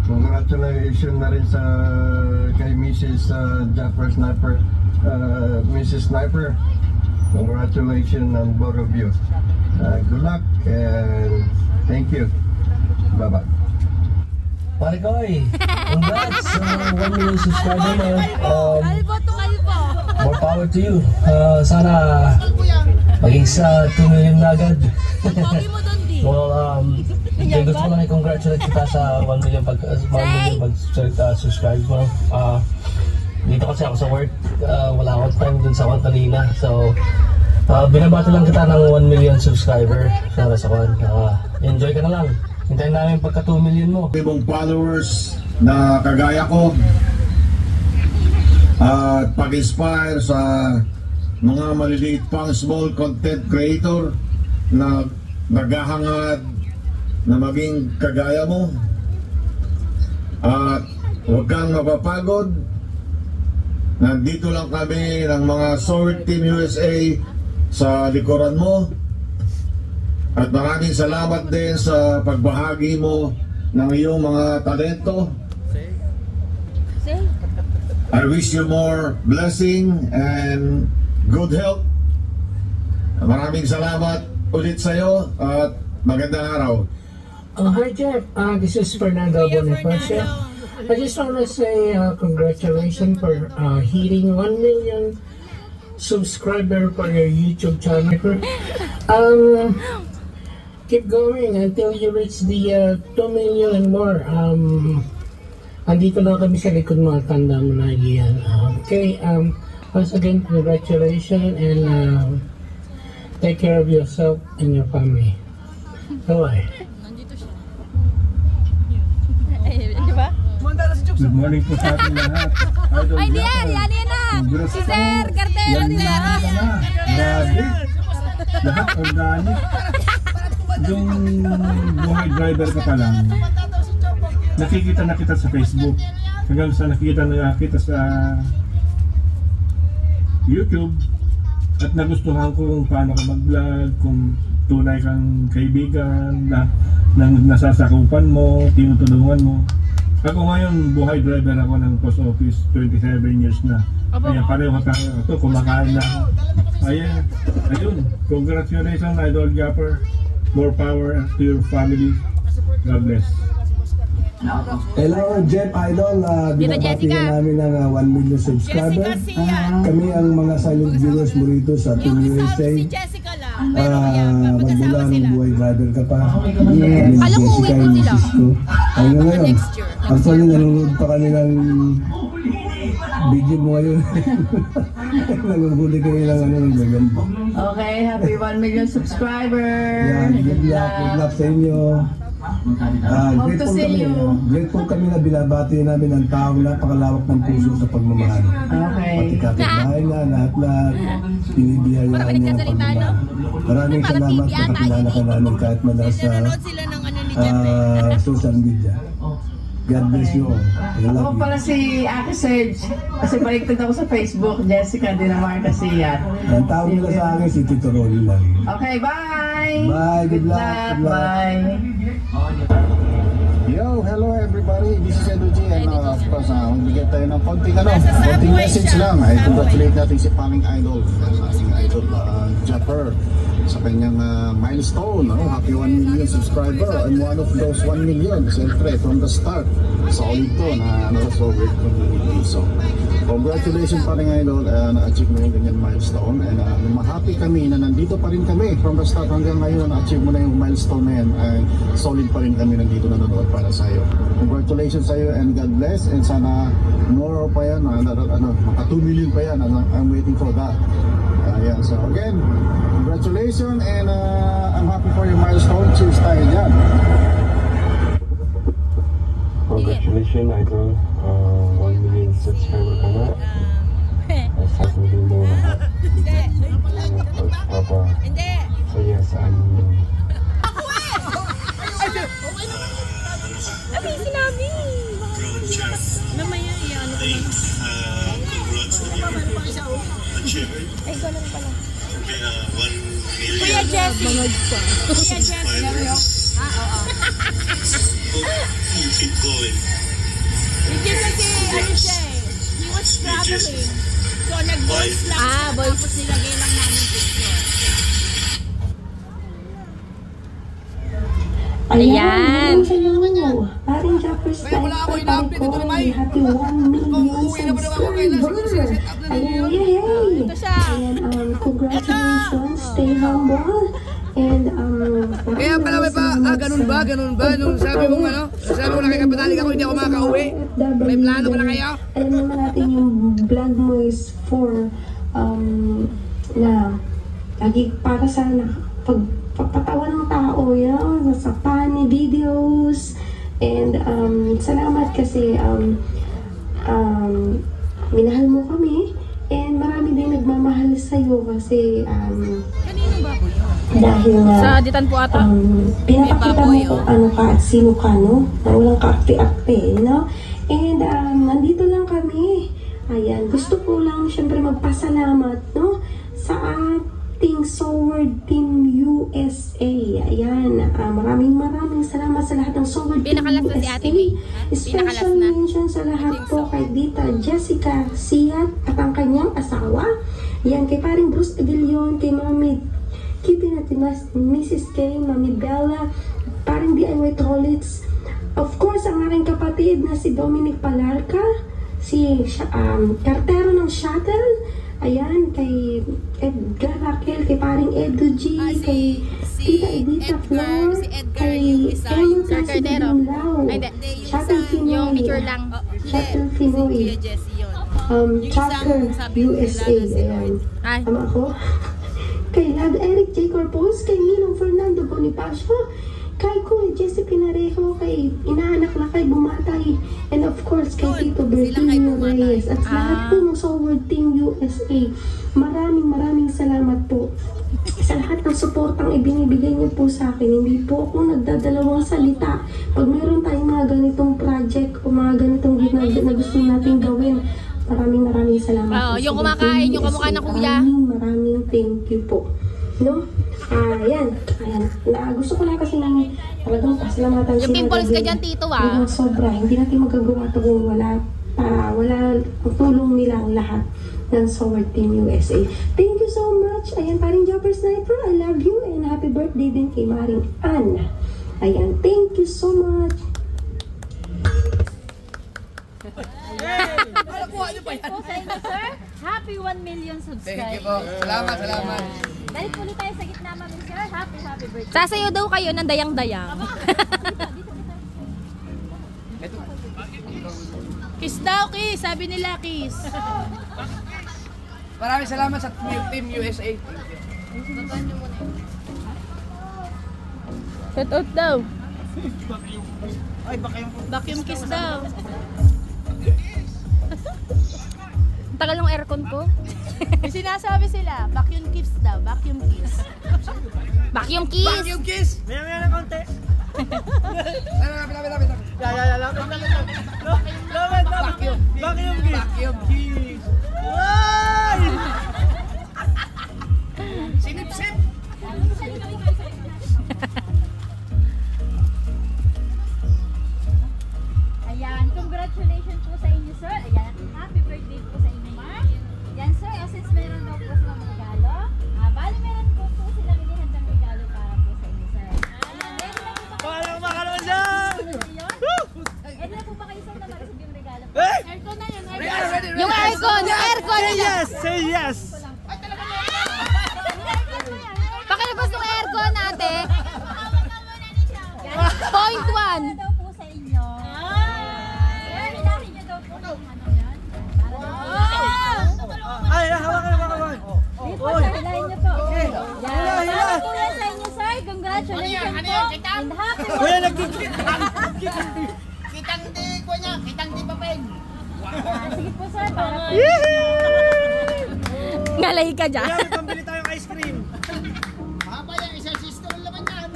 Congratulations na rin sa kay Mrs. Japper Sniper. Mrs. Sniper, congratulations on both of you. Good luck and thank you. Bye-bye. Pare Koy, congrats sa 1 million subscriber mo. Kalbo to kalbo. More power to you. Sana maging sa 2 million na agad. Pogi mo doon di. Well, gusto ko lang i-congratulate kita sa 1 million subscribe mo. Dito kasi ako sa work, wala akong time dun sa kwan kanina. So, binabati lang kita ng 1 million subscriber para sa kwan. Enjoy ka na lang. Hintayin namin pagka 2 million mo. Ibang followers na kagaya ko at pag-inspire sa mga maliliit pang small content creator na naghahangad na maging kagaya mo. At huwag kang mapapagod. Nandito lang kami ng mga Sword Team USA sa likuran mo. At maraming salamat din sa pagbahagi mo ng iyong mga talento. I wish you more blessing and good health. Maraming salamat ulit sa iyo at magandang araw. Hi Jeff, this is Fernando Bonifacio. I just want to say congratulations for hitting 1 million subscriber for your YouTube channel. Keep going until you reach the 2 million and more. Andito na kami sa likod mo at tanda mo na yan. Okay, once again, congratulations and take care of yourself and your family. Bye-bye. Good morning po sa ating lahat. Ay, diyan! Yan na! Si Sir Cartero nila! Grabe! Lahat organic. Yung buhay driver ka pa lang, nakikita na kita sa Facebook. Hanggang sa nakikita na kita sa YouTube. At nagustuhan ko kung paano ka mag-vlog, kung tunay kang kaibigan, na nasasakupan mo, tinutulungan mo. Ako ngayon, buhay driver ako ng post office, 27 years na. Kaya pareho tayo ito, kumakain na ako. Ayun, congratulations Idol Japper. More power to your family. God bless. Hello, Jeff Idol. Binabati na namin ng 1 million subscriber. Kami ang mga silent viewers mo rito sa Team USA. Magmula ng buhay driver ka pa. Alam ko, uwi po sila. Ayun na ngayon. Actually, nanonood pa kami ng video mo ngayon. Nanguhuli kami ng ganyan. Okay, happy 1 million subscriber. Yeah, good luck sa inyo. Grateful kami na binabati namin ang taong napakalawak ng puso sa pagmamahal. Pati kapitbahay na, lahat-lahat, binibiyayaan niya ang pagmamahal. Maraming salamat sa kakilala ka namin kahit madalas sa social media. God bless you all. I love Ako you. pala si Ate Serge. Kasi baliktad ako sa Facebook. Jessica Dinamarca siya. Ang tawag nila sa akin si Tito Rolly lang. Okay, bye! Bye, good luck. Bye! Yo, hello everybody. This is Edu G and of course, magbigay tayo ng konting message lang. Ay congratulate natin si Paling Idol, ating idol Japper sa kanyang milestone. Happy 1 million subscriber and one of those 1 million, siyempre from the start, solid to na nasa-solid community. So, congratulations Paling Idol, na-achieve mo yung ganyan milestone and mahappy kami na nandito pa rin kami from the start hanggang ngayon na-achieve mo na yung milestone na yan ay solid pa rin kami nandito nanonood para sa iyo. Congratulations sa iyo and God bless and sana more pa yan, maka 2 million pa yan. I'm waiting for that. Yeah, so again, congratulations and I'm happy for your milestone. Cheers tayo dyan. Congratulations, Idol. 1 million subscriber ka na. Sasabihin mo Papa. So yes, I'm... Ano yung sinabi? Mamaya, ano ko lang. Ay, gano'n pala. Kuya Jessie. Kuya Jessie. Oo. Keep going. Hindi kasi, ano siya eh. He was traveling. So, nag-voice lang siya. Tapos nilagay lang namin picture. Ayan. Paring Japper Sniper, Paring Koy, happy 1 million subscriber. Ayan, yay! Ayan, congratulations, stay humble. And, kaya pala may pa, ganun ba? Nung sabi mo na kay Kapitalik ako, hindi ako makaka-uwi. May plano ba na kayo? Alam naman natin yung vlog mo is for, na, lagi para sa pagpapatawa ng tao, yan, sa funny videos. And, salamat kasi, minahal mo kami. And marami din nagmamahal sa'yo kasi, dahil sa Ditan po ata. Pinapakita mo kung ano ka at sino ka, no? Na walang kaakti-akti, no? And nandito lang kami. Ayan, gusto ko lang syempre magpasalamat, no? Sa ating Sword Team USA. Ayan, maraming salamat sa lahat ng Sword Team USA. Special mention sa lahat po kay Dita Jessica Siat at ang kanyang asawa. Yan, kay paring Bruce Avillon, kay Mami Keeping at Mrs. K, Mami Bella, paring DIY Toilets. Of course, ang aking kapatid na si Dominic Palarca, si kartero ng shuttle. Ayan, kay Edgar Raquel, kay paring Edu G, kay Tita Edita Flor, kay Emil President Lao, Shuttle Pinoy, Shuttle Pinoy, Tracker USA, ayan. Tama ako? Kay Lad Eric J. Corpus, kay Ninong Fernando Bonifacio, kay Kuya Jesse Pinarejo, kay inaanak na kay Bumatay, and of course kay Tito Bertino Reyes, at lahat po ng Sword Team USA. Maraming salamat po sa lahat ng suportang ibinibigay niyo po sa akin. Hindi po ako nagdadalawang salita pag meron tayong mga ganitong project o mga ganitong na gusto natin gawin. Maraming salamat. Yung kumakain, yung kamukha ng kuya. Maraming thank you po. No? Ayan. Gusto ko lang kasi nang talagang pasalamatan yung pimples ka dyan, Tito, sobra. Hindi natin magagawa ito kung wala ang tulong nila ang lahat ng Sword Team USA. Thank you so much. Ayan, paring Japper Sniper, I love you and happy birthday din kay Maring Ann. Ayan, thank you so much. Sir, happy 1 million subscribers. Thank you po. Salamat. Dahil ulit tayo sa gitna, Mami Sir. Happy birthday. Sasayo daw kayo ng dayang-dayang. Kiss daw, kiss. Sabi nila, kiss. Maraming salamat sa Team USA. Shout out daw. Ay, Vacuum kiss daw. Ang tagal ng aircon ko. May sinasabi sila, vacuum kiss daw, vacuum kiss. Vacuum kiss! Vacuum kiss! Maya ng konti. Lapit. Vacuum kiss. Vacuum kiss. Ay! Sinip-sip! Ayan, congratulations po sa inyo, sir. Ayan, happy birthday po sa inyo, ma'am. Yan, sir, since meron daw po silang regalo, bali meron po silang inihandang regalo para po sa inyo, sir. Ayan, ready na po ba kayo? Paano makalaman dyan? Ready na po ba kayo, sir, na ma-receive yung regalo? Hey! Aircon na yun, Yung aircon! Yung aircon! Say yes! Say yes! Pakilabas ng aircon ate. Point 1. daw po sa inyo. Sir, hilahin niyo daw po yung ano yan. Ay, hawakan. Dito, sir, hilahin niyo po. Yan. Para po yan sa inyo, sir. Congratulations po. And happy Kuya, birthday. Kitang di ko niya, kitang di papeng. Sige po, sir. Para po. Ngalay ka dyan. Kuya, may pambili tayong ice cream. Haba yan, isang sister naman yan.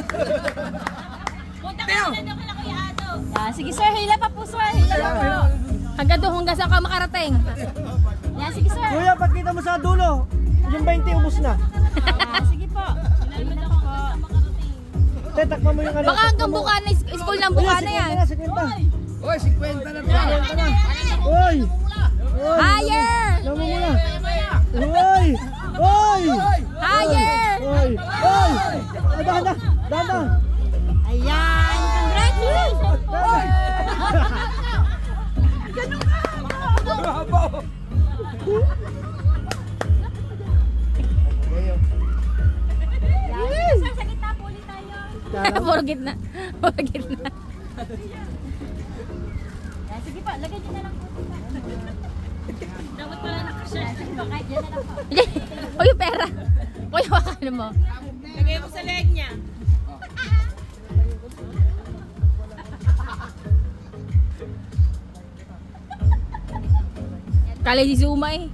Punta ka na daw kala Kuya Ato. Sige, sir. Hila pa po, sir. Hila pa po. Hanggang doon, hanggang saan ka makarating. Yan, sige, sir. Kuya, pagkita mo sa dulo, yung 20 ubos na. Sige po. Hila na po. Te, takpan mo yung ano. Baka hanggang Bukana, school ng Bukana yan. Oy, 50 na to. Oy! Higher! Namumula! Oy! Oy! Higher! Oy! Oy! Dada! Ayan. Congratulations po. Yan, sir, sa gitna po ulit tayo. Puro gitna. Puro gitna. Yan, sige po, lagay niyo na lang po. Dapat pala nakasya. Sige po, kahit dyan na lang po. Uy, yung pera. Uy, wakano mo. Lagay mo sa leg niya. Kala si Zuma eh.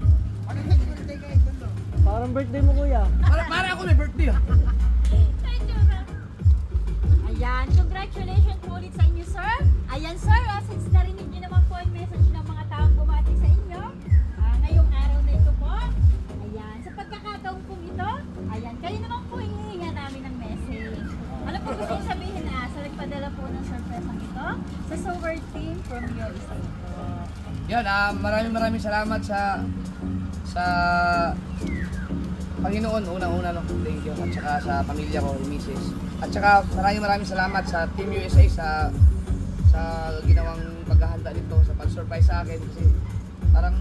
Parang birthday mo, kuya. Para ako may birthday ah. Ayan, congratulations po ulit sa inyo, sir. Ayan, sir, since narinig niyo naman po yung message ng mga taong bumati sa inyo, ngayong araw na ito po, ayan, sa pagkakataon po ito, ayan, kayo naman po hinihinga namin ng message. Ano po gusto niyo sabihin sa nagpadala po ng surprise ang ito? Sa Sober Team from USA po. Yan, maraming salamat sa Panginoon, unang-una, no? Thank you. At saka sa pamilya ko, Mrs. At saka maraming salamat sa Team USA sa ginawang paghahanda nito, sa pag-surprise sa akin. Kasi parang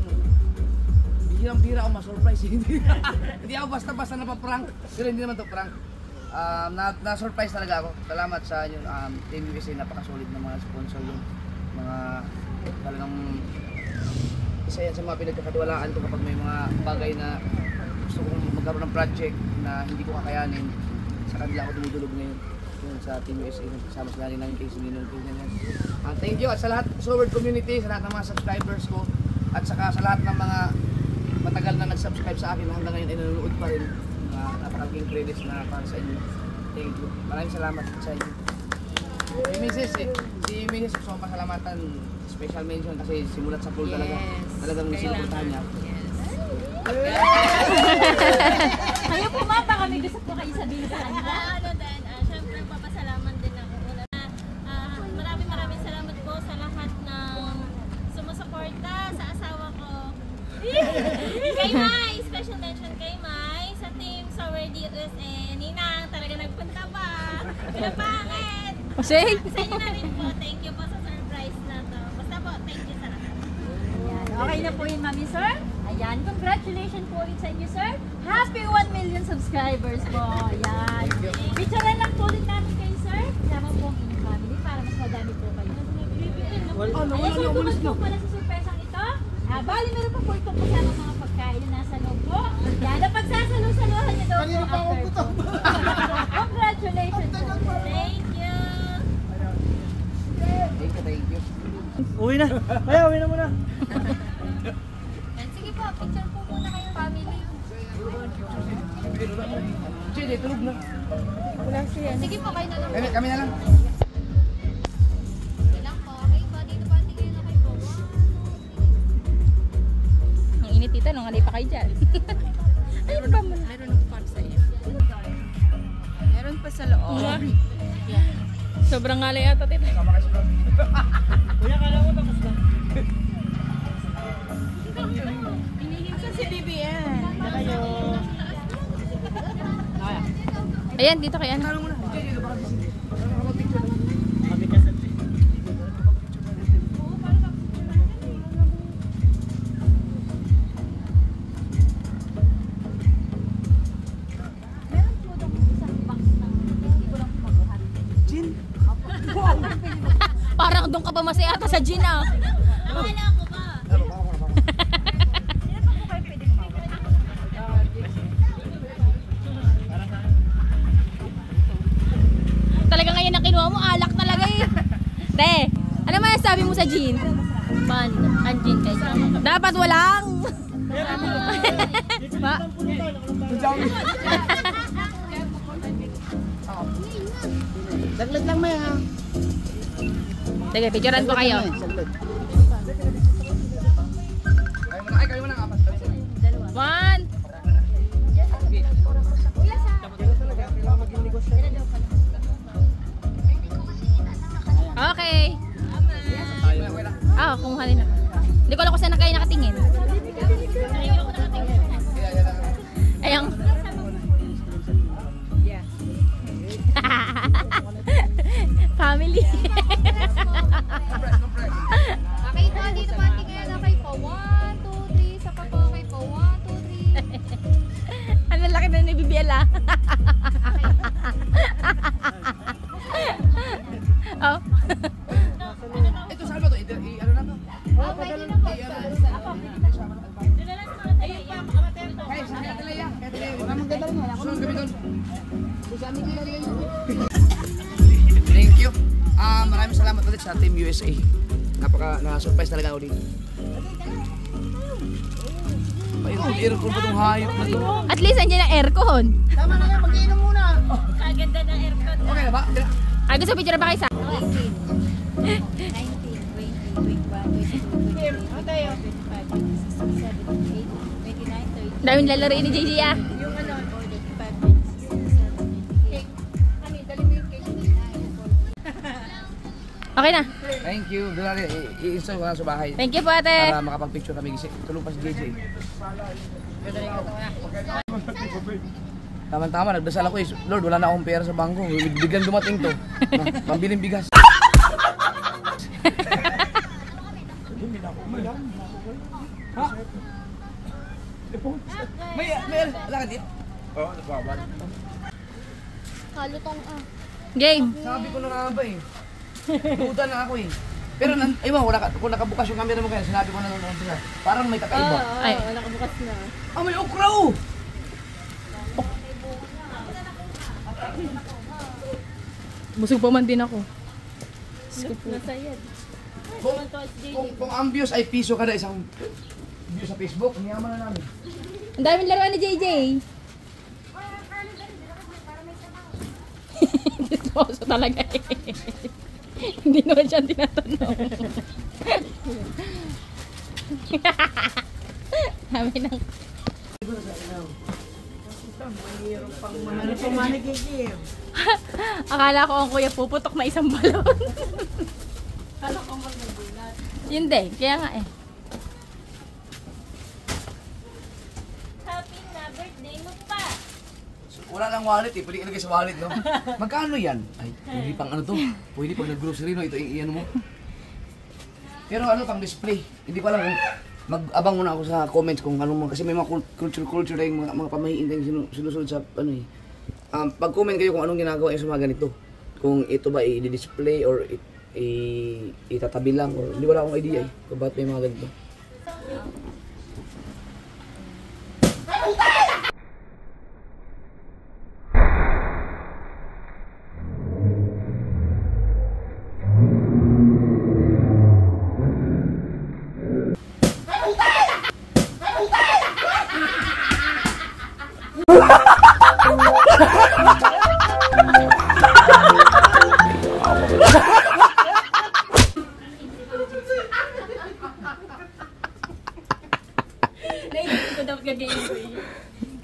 bihirang-bihira ako ma-surprise. Hindi ako basta-basta napaprank. Pero hindi naman to prank. Na-surprise talaga ako. Salamat sa inyo, Team USA. Napakasulit ng mga sponsor yung mga talagang isa yan sa mga pinagkakatiwalaan ko kapag may mga bagay na gusto kong magkaroon ng project na hindi ko kakayanin, sa kanila ako dumudulog ngayon. Yun sa Team USA, kasama sila namin kay Sininong Pinyan. Thank you at sa lahat sa Sober community, sa lahat ng mga subscribers ko, at saka sa lahat ng mga matagal na nag-subscribe sa akin hanggang ngayon ay nanonood pa rin. Napakalaking credits na para sa inyo. Thank you. Maraming salamat sa inyo. Si Mrs. gusto kong pasalamatan, special mention kasi simulat sa pool talagang sinuportahan niya. Kayo po, ma'am, baka may gusto po kayo sabihin sa kanila. Siyempre, papasalamat din ako. Maraming salamat po sa lahat ng sumusuporta sa asawa ko. Kay Mai, special mention kay Mai, sa Team Sober USA. Ninang, talaga nagpunta pa. Pinapangit. Sa inyo na rin po, thank you po sa surprise na to. Basta po, thank you sa lahat. Ayan, okay na po yun, mami, sir. Ayan, congratulations po ulit sa inyo, sir. Happy 1 million subscribers po. Ayan. Picturean lang po ulit namin kayo, sir. Kasama po ang inyong family para mas madami po kayo. Ayan, sir, tungkol po pala sa surpresang ito. Bali, meron pa po itong kasama mga pagkain na nasa loob po. Yan, napagsasalo-saluhan niyo daw po after po. Congratulations po. Thank you. Uwi na. Kaya, uwi na muna. Sige po, picture po muna kayong family. Sige, tulog na. Wala siya. Sige po, kayo na lang. Kami na lang. Ilang po, okay po. Dito po, tingin na kayo po. Ang init dito, nung hindi pa kayo dyan. Ayun ba mo? Meron ng farm sa iyo. Meron pa sa loob. Sobrang ngalay ata tito. Kuya, kala ko tapos na. Pinihim sa si BBN. Ayan, dito kay ano. Parang doon ka pa masaya ata sa gin ah. Akala ko ba? Talaga ngayon na kinuha mo, alak talaga eh. Te, ano masasabi mo sa gin? Ban, ang gin kayo. Dapat walang. Ba? Saglit lang may ha. Sige, picturean ko kayo. Kayo muna. One. Okay. Ah, kumuha rin ako. Hindi ko alam kung saan na kayo nakatingin. Ayang. Family. Okay po, dito po, tingin na kayo po. 1, 2, 3. Sa pa po, okay po. 1, 2, 3. Ang laki na ni BBL ah. Oh. Ito saan ba to? Ano na to? Oh, pwede na po. Ayun pa, makamatay to. Kaya sa Katelea. Sunod kami doon. Thank you. Maraming salamat ulit sa Team USA. Na-surprise talaga ako dito. Aircon pa itong hayop na to. At least andyan ang aircon. Tama na yan, mag-iinom muna. Kaganda ng aircon. Okay na ba? Ay, gusto picture na ba kayo sa? 19, 20, 21, 22, 23, 24, 25, 26, 27, 28, 29, 30. Daming lalaroin ni JJ ah. Yung ano, 45, 26, 27, 28. Ano, dali mo yung cake. Okay na. Thank you. Doon natin i-install ko na sa bahay. Thank you po ate. Para makapag-picture kami. Tulong pa si JJ. Tama-tama, nagdasal ako eh. Lord, wala na akong pera sa bangko. Biglang dumating to. Pambiling bigas. Ha? May alakad dito? Oo, nagbabal. Kalutong ah. Game. Sabi ko na nga ba eh. Buta na ako eh. Pero ewan, kung nakabukas yung camera mo kaya, sinabi ko na noon siya. Parang may kakaiba. Ay, nakabukas na. Ah, may okra oh! Busog pa man din ako. Nasa yan. Kung ang views ay piso kada isang view sa Facebook, niyaman na namin. Ang daming laruan ni JJ. Dito talaga eh. Hindi naman siya tinatanong. Kami nang... Ano pa manigigil? Akala ko ang kuya puputok na isang balon. Kala ko magnagulat. Yun din, kaya nga eh. Happy na birthday mo pa. Wala lang wallet eh, pwede ilagay sa wallet, no? Magkano yan? Ay, pwede pang ano to? Pwede pag nag-grocery, no? Ito, iyan mo. Pero ano, pang display. Hindi ko alam kung mag-abang muna ako sa comments kung ano mo. Kasi may mga culture na yung mga pamahiin tayong sinusunod sa ano eh. Pag-comment kayo kung anong ginagawa yung sa mga ganito. Kung ito ba i-display or itatabi lang. Or, hindi wala akong idea eh. Kung bakit may mga ganito.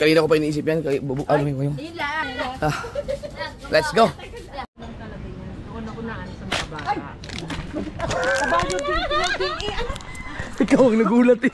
kanina ko pa iniisip yan. Ano yun? Let's go. Ikaw ang nagulat eh.